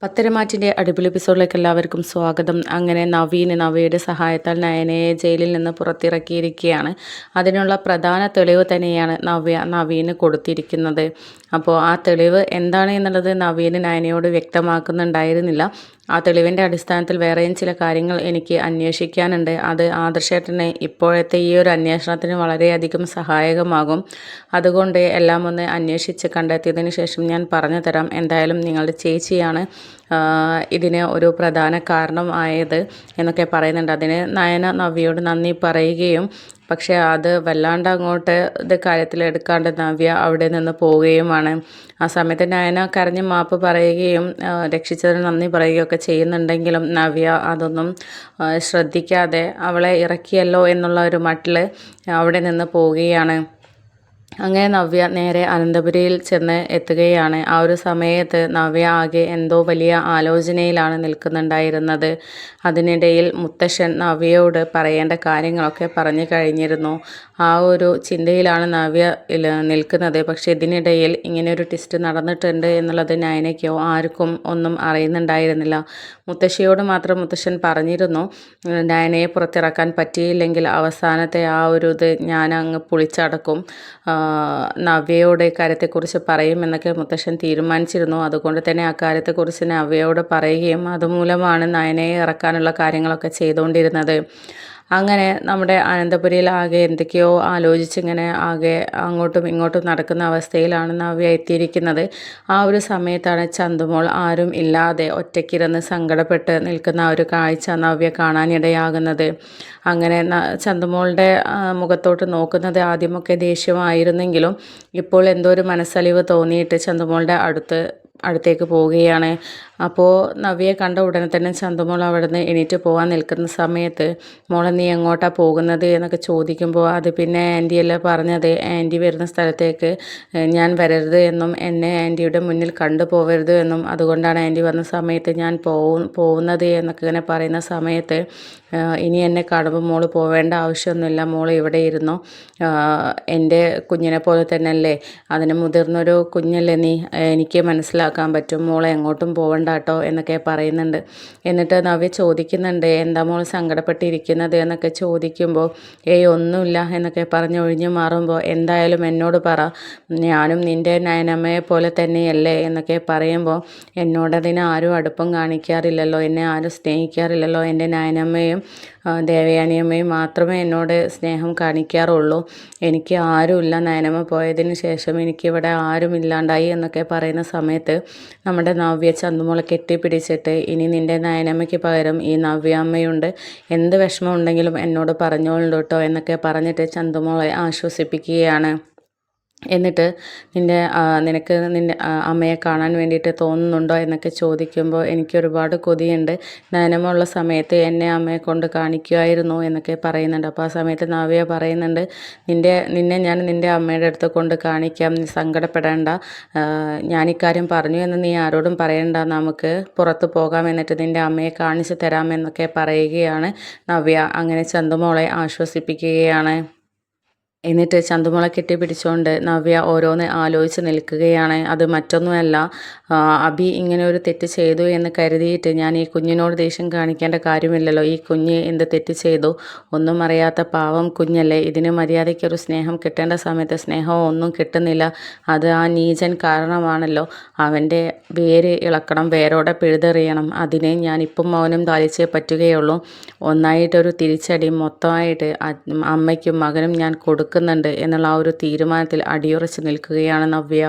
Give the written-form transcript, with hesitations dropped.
പത്തരമാറ്റിൻ്റെ അടിപൊളി എപ്പിസോഡിലേക്ക് എല്ലാവർക്കും സ്വാഗതം. അങ്ങനെ നവയുടെ സഹായത്താൽ നയനയെ ജയിലിൽ നിന്ന് പുറത്തിറക്കിയിരിക്കുകയാണ്. അതിനുള്ള പ്രധാന തെളിവ് തന്നെയാണ് നവീന് കൊടുത്തിരിക്കുന്നത്. അപ്പോൾ ആ തെളിവ് എന്താണ് എന്നുള്ളത് നവീന് നയനയോട് വ്യക്തമാക്കുന്നുണ്ടായിരുന്നില്ല. ആ തെളിവിൻ്റെ അടിസ്ഥാനത്തിൽ വേറെയും ചില കാര്യങ്ങൾ എനിക്ക് അന്വേഷിക്കാനുണ്ട്. അത് ആദർശേട്ടനെ ഇപ്പോഴത്തെ ഈ ഒരു അന്വേഷണത്തിന് വളരെയധികം സഹായകമാകും. അതുകൊണ്ട് എല്ലാം ഒന്ന് അന്വേഷിച്ച് കണ്ടെത്തിയതിന് ശേഷം ഞാൻ പറഞ്ഞു തരാം. എന്തായാലും നിങ്ങളുടെ ചേച്ചിയാണ് ഇതിന് ഒരു പ്രധാന കാരണം ആയത് എന്നൊക്കെ പറയുന്നുണ്ട്. അതിന് നവ്യയോട് നന്ദി പറയുകയും പക്ഷേ അത് വല്ലാണ്ട് അങ്ങോട്ട് ഇത് കാര്യത്തിലെടുക്കാണ്ട് നവ്യ അവിടെ നിന്ന് പോവുകയുമാണ്. ആ സമയത്ത് നയന കരഞ്ഞ് മാപ്പ് പറയുകയും രക്ഷിച്ചതിന് നന്ദി പറയുകയൊക്കെ ചെയ്യുന്നുണ്ടെങ്കിലും നവ്യ അതൊന്നും ശ്രദ്ധിക്കാതെ അവളെ ഇറക്കിയല്ലോ എന്നുള്ള ഒരു മട്ടിൽ അവിടെ നിന്ന് പോവുകയാണ്. അങ്ങനെ നവ്യ നേരെ അനന്തപുരിയിൽ ചെന്ന് എത്തുകയാണ്. ആ ഒരു സമയത്ത് നവ്യ ആകെ എന്തോ വലിയ ആലോചനയിലാണ് നിൽക്കുന്നുണ്ടായിരുന്നത്. അതിനിടയിൽ മുത്തശ്ശൻ നവ്യയോട് പറയേണ്ട കാര്യങ്ങളൊക്കെ പറഞ്ഞു കഴിഞ്ഞിരുന്നു. ആ ഒരു ചിന്തയിലാണ് നവ്യ നിൽക്കുന്നത്. പക്ഷേ ഇതിനിടയിൽ ഇങ്ങനെയൊരു ട്വിസ്റ്റ് നടന്നിട്ടുണ്ട് എന്നുള്ളത് നയനയ്ക്കോ ആർക്കും ഒന്നും അറിയുന്നുണ്ടായിരുന്നില്ല. മുത്തശ്ശിയോട് മാത്രം മുത്തശ്ശൻ പറഞ്ഞിരുന്നു, നയനയെ പുറത്തിറക്കാൻ പറ്റിയില്ലെങ്കിൽ അവസാനത്തെ ആ ഒരു ഇത് ഞാൻ അങ്ങ് പൊളിച്ചടക്കും, നവ്യയുടെ കാര്യത്തെക്കുറിച്ച് പറയുമെന്നൊക്കെ മുത്തശ്ശൻ തീരുമാനിച്ചിരുന്നു. അതുകൊണ്ട് തന്നെ ആ കാര്യത്തെക്കുറിച്ച് നവ്യയോട് പറയുകയും അതുമൂലമാണ് നയനയെ ഇറക്കാനുള്ള കാര്യങ്ങളൊക്കെ ചെയ്തുകൊണ്ടിരുന്നത്. അങ്ങനെ നമ്മുടെ അനന്തപുരിയിൽ ആകെ എന്തൊക്കെയോ ആലോചിച്ചിങ്ങനെ ആകെ അങ്ങോട്ടും ഇങ്ങോട്ടും നടക്കുന്ന അവസ്ഥയിലാണ് നവ്യ എത്തിയിരിക്കുന്നത്. ആ ഒരു സമയത്താണ് ചന്തുമോൾ ആരും ഇല്ലാതെ ഒറ്റയ്ക്കിരുന്ന് സങ്കടപ്പെട്ട് നിൽക്കുന്ന ഒരു കാഴ്ച നവ്യ കാണാനിടയാകുന്നത്. അങ്ങനെ ചന്തുമോളുടെ മുഖത്തോട്ട് നോക്കുന്നത് ആദ്യമൊക്കെ ദേഷ്യമായിരുന്നെങ്കിലും ഇപ്പോൾ എന്തോ ഒരു മനസ്സലിവ് തോന്നിയിട്ട് ചന്തുമോളുടെ അടുത്തേക്ക് പോവുകയാണ്. അപ്പോൾ നവ്യയെ കണ്ട ഉടനെ തന്നെ ചന്തുമോൾ അവിടെ നിന്ന് എണീറ്റ് പോകാൻ നിൽക്കുന്ന സമയത്ത് മോളെ നീ എങ്ങോട്ടാണ് പോകുന്നത് എന്നൊക്കെ ചോദിക്കുമ്പോൾ അത് പിന്നെ ആൻറ്റിയല്ലേ പറഞ്ഞത്, ആൻറ്റി വരുന്ന സ്ഥലത്തേക്ക് ഞാൻ വരരുത് എന്നും എന്നെ ആൻറ്റിയുടെ മുന്നിൽ കണ്ടു പോകരുത് എന്നും അതുകൊണ്ടാണ് ആൻറ്റി വന്ന സമയത്ത് ഞാൻ പോകുന്നത് എന്നൊക്കെ ഇങ്ങനെ പറയുന്ന സമയത്ത് ഇനി എന്നെ കാണുമ്പോൾ മോള് പോവേണ്ട ആവശ്യമൊന്നുമില്ല, മോൾ ഇവിടെ ഇരുന്നോ, എൻ്റെ കുഞ്ഞിനെ പോലെ തന്നെയല്ലേ, അതിന് മുതിർന്നൊരു കുഞ്ഞല്ലേ നീ, എനിക്ക് മനസ്സിലാക്കാൻ പറ്റും, മോളെ എങ്ങോട്ടും പോകണ്ട കേട്ടോ എന്നൊക്കെ പറയുന്നുണ്ട്. എന്നിട്ട് നവ്യ ചോദിക്കുന്നുണ്ട്, എന്താ മോൾ സങ്കടപ്പെട്ടിരിക്കുന്നത് എന്നൊക്കെ ചോദിക്കുമ്പോൾ ഒന്നുമില്ല എന്നൊക്കെ പറഞ്ഞ് ഒഴിഞ്ഞു മാറുമ്പോൾ എന്തായാലും എന്നോട് പറ, ഞാനും നിൻ്റെ നയനമ്മയെ പോലെ തന്നെയല്ലേ എന്നൊക്കെ പറയുമ്പോൾ എന്നോടതിന് ആരും അടുപ്പം കാണിക്കാറില്ലല്ലോ, എന്നെ ആരും സ്നേഹിക്കാറില്ലല്ലോ, എൻ്റെ നയനമ്മയും ദേവയാനിയമ്മയും മാത്രമേ എന്നോട് സ്നേഹം കാണിക്കാറുള്ളൂ, എനിക്ക് ആരുമില്ല, നയനമ്മ പോയതിന് ശേഷം എനിക്കിവിടെ ആരും ഇല്ലാണ്ടായി എന്നൊക്കെ പറയുന്ന സമയത്ത് നമ്മുടെ നവ്യ ചന്തുമോളെ കെട്ടിപ്പിടിച്ചിട്ട് ഇനി നിൻ്റെ നയനമ്മയ്ക്ക് പകരം ഈ നവ്യാമ്മയുണ്ട്, എന്ത് വിഷമം ഉണ്ടെങ്കിലും എന്നോട് പറഞ്ഞോളൂ കേട്ടോ എന്നൊക്കെ പറഞ്ഞിട്ട് ചന്തുമോളെ ആശ്വസിപ്പിക്കുകയാണ്. എന്നിട്ട് നിനക്ക് നിൻ്റെ അമ്മയെ കാണാൻ വേണ്ടിയിട്ട് തോന്നുന്നുണ്ടോ എന്നൊക്കെ ചോദിക്കുമ്പോൾ എനിക്കൊരുപാട് കൊതിയുണ്ട്, നയനമുള്ള സമയത്ത് എന്നെ അമ്മയെ കൊണ്ട് കാണിക്കുമായിരുന്നു എന്നൊക്കെ പറയുന്നുണ്ട്. അപ്പോൾ ആ സമയത്ത് നവ്യ പറയുന്നുണ്ട്, നിന്നെ ഞാൻ നിൻ്റെ അമ്മയുടെ അടുത്ത് കൊണ്ട് കാണിക്കാം, നീ സങ്കടപ്പെടേണ്ട, ഞാനിക്കാര്യം പറഞ്ഞു എന്ന് നീ ആരോടും പറയണ്ട, നമുക്ക് പുറത്ത് പോകാം, എന്നിട്ട് നിൻ്റെ അമ്മയെ കാണിച്ചു തരാമെന്നൊക്കെ പറയുകയാണ് നവ്യ. അങ്ങനെ ചന്തുമോളെ ആശ്വസിപ്പിക്കുകയാണ്. എന്നിട്ട് ചന്തുമോളെ കെട്ടിപ്പിടിച്ചുകൊണ്ട് നവ്യ ഓരോന്ന് ആലോചിച്ച് നിൽക്കുകയാണ്. അത് മറ്റൊന്നുമല്ല, അഭി ഇങ്ങനെ ഒരു തെറ്റ് ചെയ്തു എന്ന് കരുതിയിട്ട് ഞാൻ ഈ കുഞ്ഞിനോട് ദേഷ്യം കാണിക്കേണ്ട കാര്യമില്ലല്ലോ, ഈ കുഞ്ഞ് എന്ത് തെറ്റ് ചെയ്തു, ഒന്നും അറിയാത്ത പാവം കുഞ്ഞല്ലേ, ഇതിന് മര്യാദയ്ക്കൊരു സ്നേഹം കിട്ടേണ്ട സമയത്ത് സ്നേഹവും ഒന്നും കിട്ടുന്നില്ല, അത് ആ നീചൻ കാരണമാണല്ലോ, അവൻ്റെ വേര് ഇളക്കണം, വേരോടെ പിഴുതെറിയണം, അതിന് ഞാനിപ്പം മൗനം പാലിച്ചേ പറ്റുകയുള്ളൂ, ഒന്നായിട്ടൊരു തിരിച്ചടി മൊത്തമായിട്ട് അമ്മയ്ക്കും മകനും ഞാൻ കൊടുക്കുന്നുണ്ട് എന്നുള്ള ആ ഒരു തീരുമാനത്തിൽ അടിയുറച്ച് നിൽക്കുകയാണ് നവ്യ.